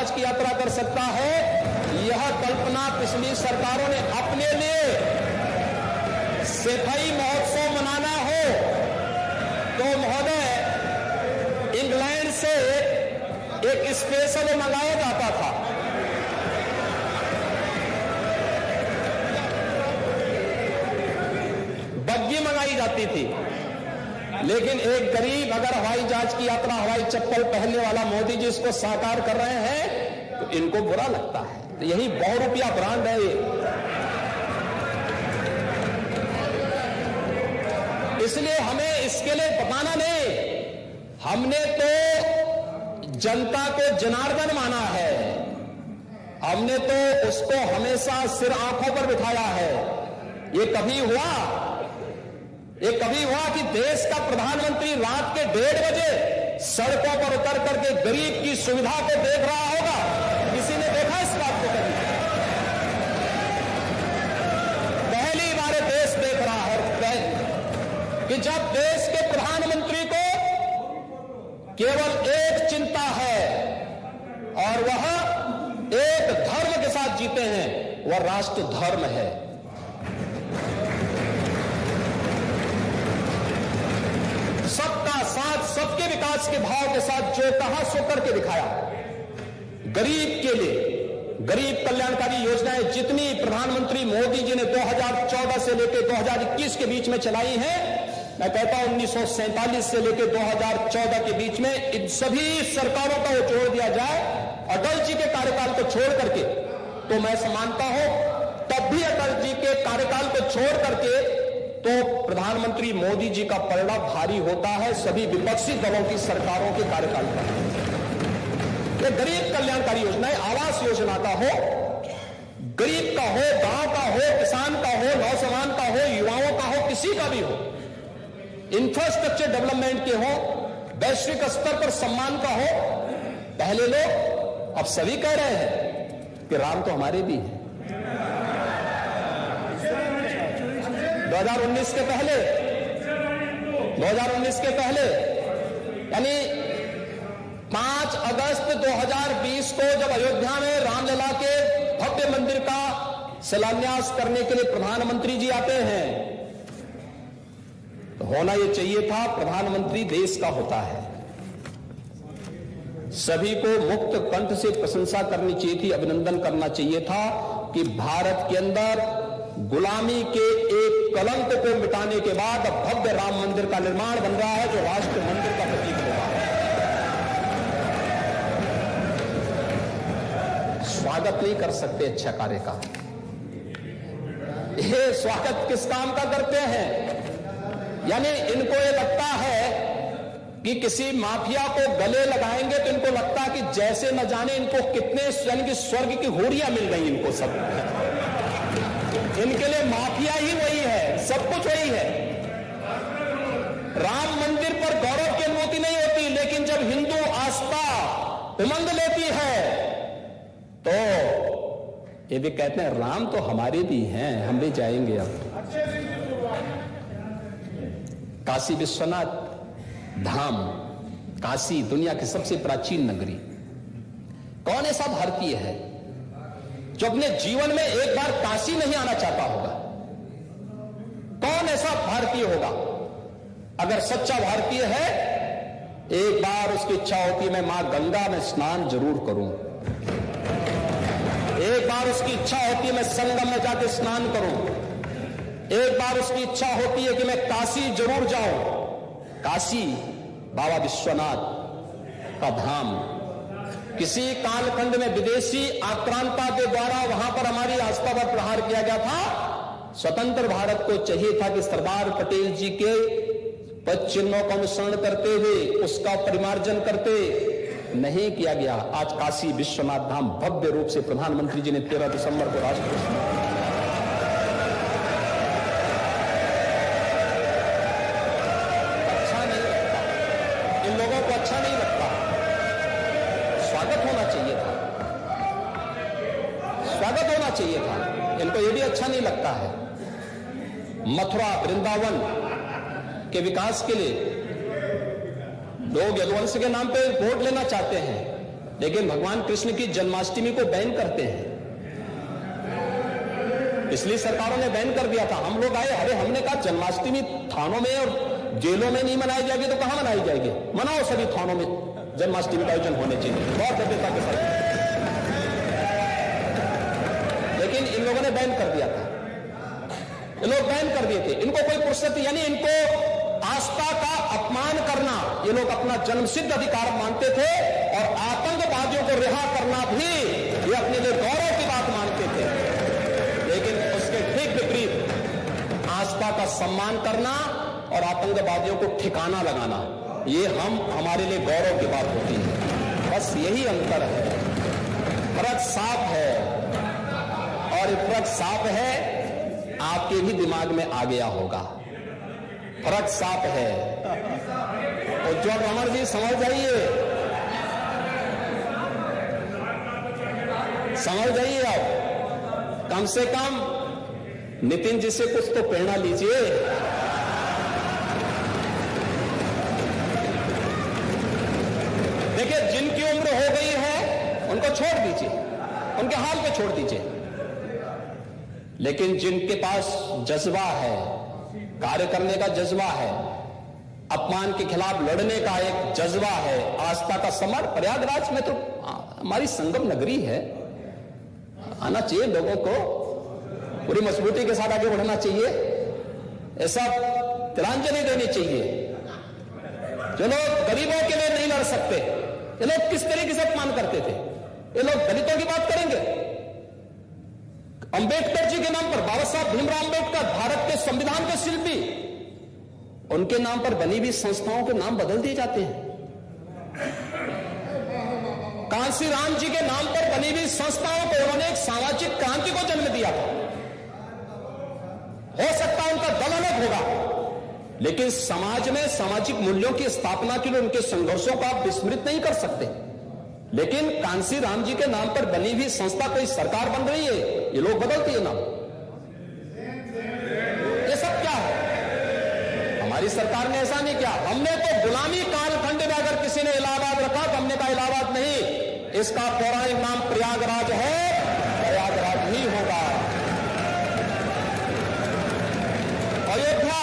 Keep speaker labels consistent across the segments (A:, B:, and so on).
A: जहाज की यात्रा कर सकता है, यह कल्पना पिछली सरकारों ने अपने लिए सफाई महोत्सव मनाना हो तो महोदय इंग्लैंड से एक स्पेशल मंगाया जाता था। बग्गी मंगाई जाती थी, लेकिन एक गरीब अगर हवाई जहाज की यात्रा हवाई चप्पल पहनने वाला मोदी जी इसको साकार कर रहे हैं तो इनको बुरा लगता है। तो यही ₹100 ब्रांड है ये। इसलिए हमें इसके लिए बताना नहीं, हमने तो जनता को जनार्दन माना है, हमने तो उसको हमेशा सिर आंखों पर बिठाया है। ये कभी हुआ कि देश का प्रधानमंत्री रात के 1:30 बजे सड़कों पर उतर करके गरीब की सुविधा को देख रहा होगा? किसी ने देखा इस बात को कभी? पहली बार देश देख रहा है कि जब देश के प्रधानमंत्री को केवल एक चिंता है और वह एक धर्म के साथ जीते हैं, वह राष्ट्र धर्म है। सबका साथ, सबके विकास के भाव के साथ जो कहा सो करके दिखाया। गरीब के लिए गरीब कल्याणकारी योजनाएं जितनी प्रधानमंत्री मोदी जी ने 2014 से लेकर 2021 के बीच में चलाई हैं, मैं कहता हूं 1947 से लेकर 2014 के बीच में इन सभी सरकारों का वो छोड़ दिया जाए, अटल जी के कार्यकाल को छोड़ करके, तो मैं मानता हूं तब भी अटल जी के कार्यकाल को छोड़ करके तो प्रधानमंत्री मोदी जी का पलड़ा भारी होता है सभी विपक्षी दलों की सरकारों के कार्यकाल पर। ये गरीब कल्याणकारी योजनाएं, आवास योजना का हो, गरीब का हो, गांव का हो, किसान का हो, नौजवान का हो, युवाओं का हो, किसी का भी हो, इंफ्रास्ट्रक्चर डेवलपमेंट के हो, वैश्विक स्तर पर सम्मान का हो। पहले लोग, अब सभी कह रहे हैं कि राम तो हमारे भी हैं। 2019 के पहले यानी 5 अगस्त 2020 को जब अयोध्या में रामलला के भव्य मंदिर का शिलान्यास करने के लिए प्रधानमंत्री जी आते हैं, तो होना यह चाहिए था प्रधानमंत्री देश का होता है, सभी को मुक्त कंठ से प्रशंसा करनी चाहिए थी, अभिनंदन करना चाहिए था कि भारत के अंदर गुलामी के एक कलंक को मिटाने के बाद अब भव्य राम मंदिर का निर्माण बन रहा है जो राष्ट्र मंदिर का प्रतीक होगा। स्वागत नहीं कर सकते अच्छा कार्य का, ये स्वागत किस काम का करते हैं? यानी इनको ये लगता है कि किसी माफिया को गले लगाएंगे तो इनको लगता है कि जैसे न जाने इनको कितने यानी कि स्वर्ग की होड़ियां मिल गई इनको सब। इनके लिए माफिया ही वही है, सब कुछ वही है। राम मंदिर पर गौरव की अनुभूति नहीं होती, लेकिन जब हिंदू आस्था उमंग लेती है तो ये भी कहते हैं राम तो हमारे भी हैं, हम भी जाएंगे। अब काशी विश्वनाथ धाम, काशी दुनिया की सबसे प्राचीन नगरी, कौन ऐसा भारतीय है जो अपने जीवन में एक बार काशी नहीं आना चाहता होगा? कौन ऐसा भारतीय होगा? अगर सच्चा भारतीय है, एक बार उसकी इच्छा होती है मैं मां गंगा में स्नान जरूर करूं, एक बार उसकी इच्छा होती है मैं संगम में जाकर स्नान करूं, एक बार उसकी इच्छा होती है कि मैं काशी जरूर जाऊं। काशी बाबा विश्वनाथ का धाम, किसी कालखंड में विदेशी आक्रांता के द्वारा वहां पर हमारी आस्था पर प्रहार किया गया था। स्वतंत्र भारत को चाहिए था कि सरदार पटेल जी के पद चिन्हों का अनुसरण करते हुए उसका परिमार्जन करते, नहीं किया गया। आज काशी विश्वनाथ धाम भव्य रूप से प्रधानमंत्री जी ने 13 दिसंबर को राष्ट्र को अच्छा नहीं लगता, इन लोगों को अच्छा नहीं लगता। स्वागत होना चाहिए था, स्वागत होना चाहिए था, इनको ये भी अच्छा नहीं लगता है। मथुरा वृंदावन के विकास के लिए लोग यदुवंश के नाम पे वोट लेना चाहते हैं, लेकिन भगवान कृष्ण की जन्माष्टमी को बैन करते हैं। इसलिए सरकारों ने बैन कर दिया था। हम लोग आए, अरे हमने कहा जन्माष्टमी थानों में और जेलों में नहीं मनाई जाएगी तो कहां मनाई जाएगी? मनाओ सभी थानों में जन्माष्टमी का आयोजन होने चाहिए, बहुत भव्यता के साथ। लेकिन इन लोगों ने बैन कर दिया था। ये लोग बैन कर दिए थे। इनको कोई फुर्सत, यानी इनको आस्था का अपमान करना ये लोग अपना जन्मसिद्ध अधिकार मानते थे, और आतंकवादियों को रिहा करना भी ये अपने लिए गौरव की बात मानते थे। लेकिन उसके ठीक विपरीत आस्था का सम्मान करना और आतंकवादियों को ठिकाना लगाना, ये हमारे लिए गौरव की बात होती है। बस यही अंतर है, फर्क साफ है। और ये फर्क साफ है, आपके भी दिमाग में आ गया होगा। फर्क साफ है। उज्जवल रमण जी समझ जाइए, समझ जाइए। आप कम से कम नितिन जी से कुछ तो प्रेरणा लीजिए। देखिए, जिनकी उम्र हो गई है उनको छोड़ दीजिए, उनके हाल पे छोड़ दीजिए। लेकिन जिनके पास जज्बा है, कार्य करने का जज्बा है, अपमान के खिलाफ लड़ने का एक जज्बा है, आस्था का सम्मान, प्रयागराज में तो हमारी संगम नगरी है, आना चाहिए लोगों को, पूरी मजबूती के साथ आगे बढ़ना चाहिए, ऐसा तिलांजलि देनी चाहिए। जो लोग गरीबों के लिए नहीं लड़ सकते, ये लोग किस तरीके से अपमान करते थे? ये लोग दलितों की बात करेंगे? अंबेडकर जी के नाम पर, बाबा साहब भीमराव अंबेडकर, भारत के संविधान के शिल्पी, उनके नाम पर बनी हुई संस्थाओं के नाम बदल दिए जाते हैं। कांसी राम जी के नाम पर बनी हुई संस्थाओं को, उन्होंने एक सामाजिक क्रांति को जन्म दिया था। हो सकता है उनका दल अलग होगा, लेकिन समाज में सामाजिक मूल्यों की स्थापना के लिए उनके संघर्षों को आप विस्मृत नहीं कर सकते। लेकिन कांसी राम जी के नाम पर बनी हुई संस्था कोई सरकार बन रही है, ये लोग बदलती है नाम। ये सब क्या है? हमारी सरकार ने ऐसा नहीं किया। हमने तो गुलामी कालखंड में अगर किसी ने इलाहाबाद रखा तो हमने कहा इलाहाबाद नहीं, इसका पौराणिक नाम प्रयागराज है, प्रयागराज ही होगा। अयोध्या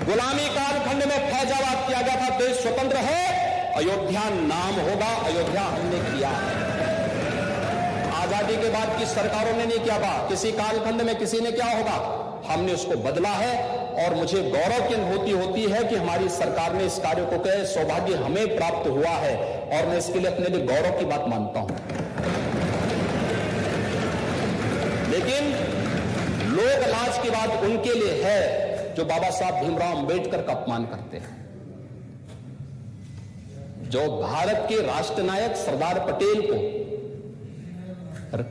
A: गुलामी कालखंड में फैजाबाद किया गया था, देश स्वतंत्र है, अयोध्या नाम होगा, अयोध्या हमने किया। आजादी के बाद की सरकारों ने नहीं किया था, किसी कालखंड में किसी ने क्या होगा, हमने उसको बदला है। और मुझे गौरव की अनुभूति होती है कि हमारी सरकार ने इस कार्य को किया, सौभाग्य हमें प्राप्त हुआ है, और मैं इसके लिए अपने लिए गौरव की बात मानता हूं। लेकिन लोक लाज की बात उनके लिए है जो बाबा साहब भीमराव अंबेडकर का अपमान करते हैं, जो भारत के राष्ट्रनायक सरदार पटेल को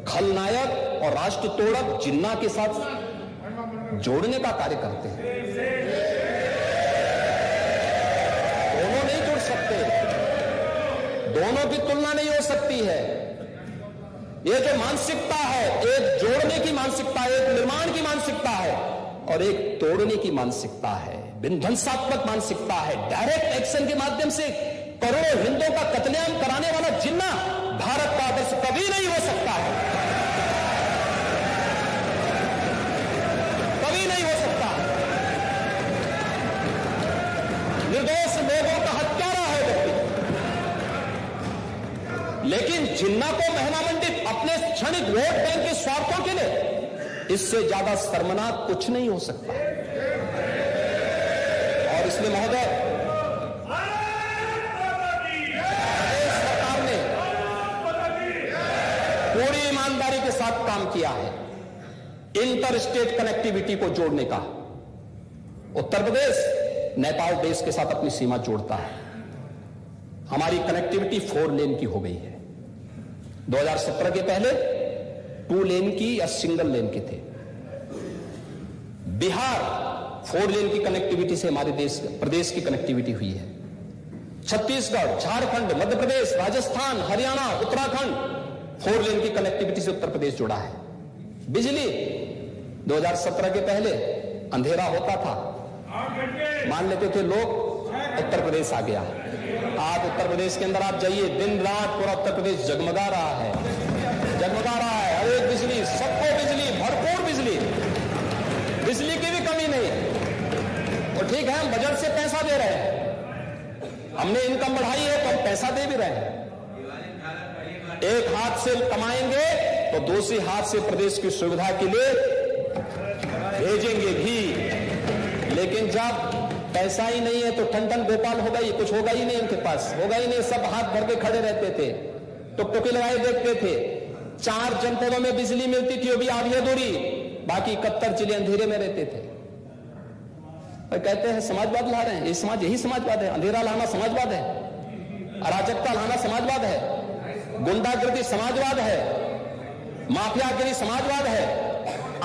A: खलनायक और राष्ट्र तोड़क जिन्ना के साथ जोड़ने का कार्य करते हैं। दोनों नहीं जुड़ सकते, दोनों की तुलना नहीं हो सकती है। ये जो मानसिकता है, एक जोड़ने की मानसिकता है, एक निर्माण की मानसिकता है, और एक तोड़ने की मानसिकता है, विध्वंसात्मक मानसिकता है। डायरेक्ट एक्शन के माध्यम से करोड़ों हिंदुओं का कत्लेआम कराने वाला जिन्ना भारत का आदर्श कभी नहीं हो सकता है, कभी नहीं हो सकता। निर्दोष लोगों का हत्यारा है व्यक्ति, लेकिन जिन्ना को महिमामंडित अपने क्षणिक वोट बैंक के स्वार्थों के लिए, इससे ज्यादा शर्मनाक कुछ नहीं हो सकता। और इसलिए महोदय, सरकार ने पूरी ईमानदारी के साथ काम किया है इंटर स्टेट कनेक्टिविटी को जोड़ने का। उत्तर प्रदेश नेपाल देश के साथ अपनी सीमा जोड़ता है। हमारी कनेक्टिविटी 4 लेन की हो गई है। 2017 के पहले 2 लेन की या सिंगल लेन के थे। बिहार 4 लेन की कनेक्टिविटी से हमारे प्रदेश की कनेक्टिविटी हुई है। छत्तीसगढ़, झारखंड, मध्य प्रदेश, राजस्थान, हरियाणा, उत्तराखंड 4 लेन की कनेक्टिविटी से उत्तर प्रदेश जुड़ा है। बिजली 2017 के पहले अंधेरा होता था, मान लेते थे लोग उत्तर प्रदेश आ गया। आज उत्तर प्रदेश के अंदर आप जाइए, दिन रात पूरा उत्तर प्रदेश जगमगा रहा है, जगमगा रहा है। हर एक बिजली, सबको बिजली, भरपूर बिजली, बिजली की भी कमी नहीं। तो ठीक है, हम बजट से पैसा दे रहे हैं, हमने इनकम बढ़ाई है तो हम पैसा दे भी रहे हैं। एक हाथ से कमाएंगे तो दूसरी हाथ से प्रदेश की सुविधा के लिए भेजेंगे भी। लेकिन जब पैसा ही नहीं है तो ठन ठन गोपाल होगा, ये कुछ होगा ही नहीं, इनके पास होगा ही नहीं। सब हाथ भर के खड़े रहते थे, टुकटुकी लगाए देखते थे। 4 जनपदों में बिजली मिलती थी, वो भी आधी अधूरी, बाकी 71 जिले अंधेरे में रहते थे। और कहते हैं समाजवाद ला रहे हैं, ये समाज, यही समाजवाद है। अंधेरा लाना समाजवाद है, अराजकता लाना समाजवाद है, गुंडागर्दी समाजवाद है, माफियागिरी समाजवाद है,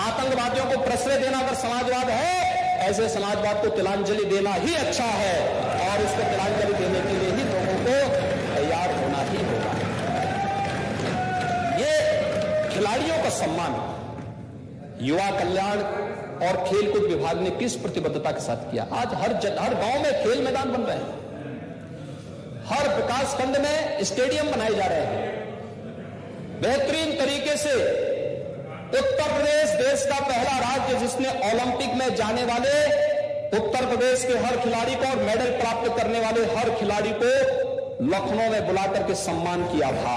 A: आतंकवादियों को प्रश्रय देना अगर समाजवाद है, ऐसे समाजवाद को तिलांजलि देना ही अच्छा है। और इसको तिलांजलि देने के लिए ही लोगों को तैयार होना ही होगा। ये खिलाड़ियों का सम्मान युवा कल्याण और खेलकूद विभाग ने किस प्रतिबद्धता के साथ किया। आज हर गांव में खेल मैदान बन रहे हैं, हर विकास खंड में स्टेडियम बनाए जा रहे हैं। बेहतरीन तरीके से उत्तर प्रदेश देश का पहला राज्य जिसने ओलंपिक में जाने वाले उत्तर प्रदेश के हर खिलाड़ी को और मेडल प्राप्त करने वाले हर खिलाड़ी को लखनऊ में बुलाकर के सम्मान किया था।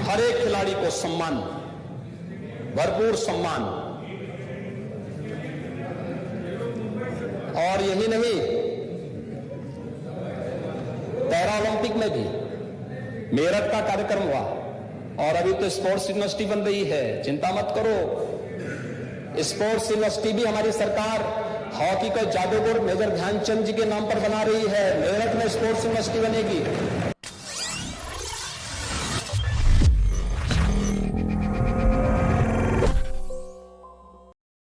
A: हर एक खिलाड़ी को सम्मान, भरपूर सम्मान। और यही नहीं, पैरा ओलंपिक में भी मेरठ का कार्यक्रम हुआ और अभी तो स्पोर्ट्स यूनिवर्सिटी बन रही है। चिंता मत करो, स्पोर्ट्स यूनिवर्सिटी भी हमारी सरकार हॉकी का जादूगर मेजर ध्यानचंद जी के नाम पर बना रही है। मेरठ में स्पोर्ट्स यूनिवर्सिटी बनेगी।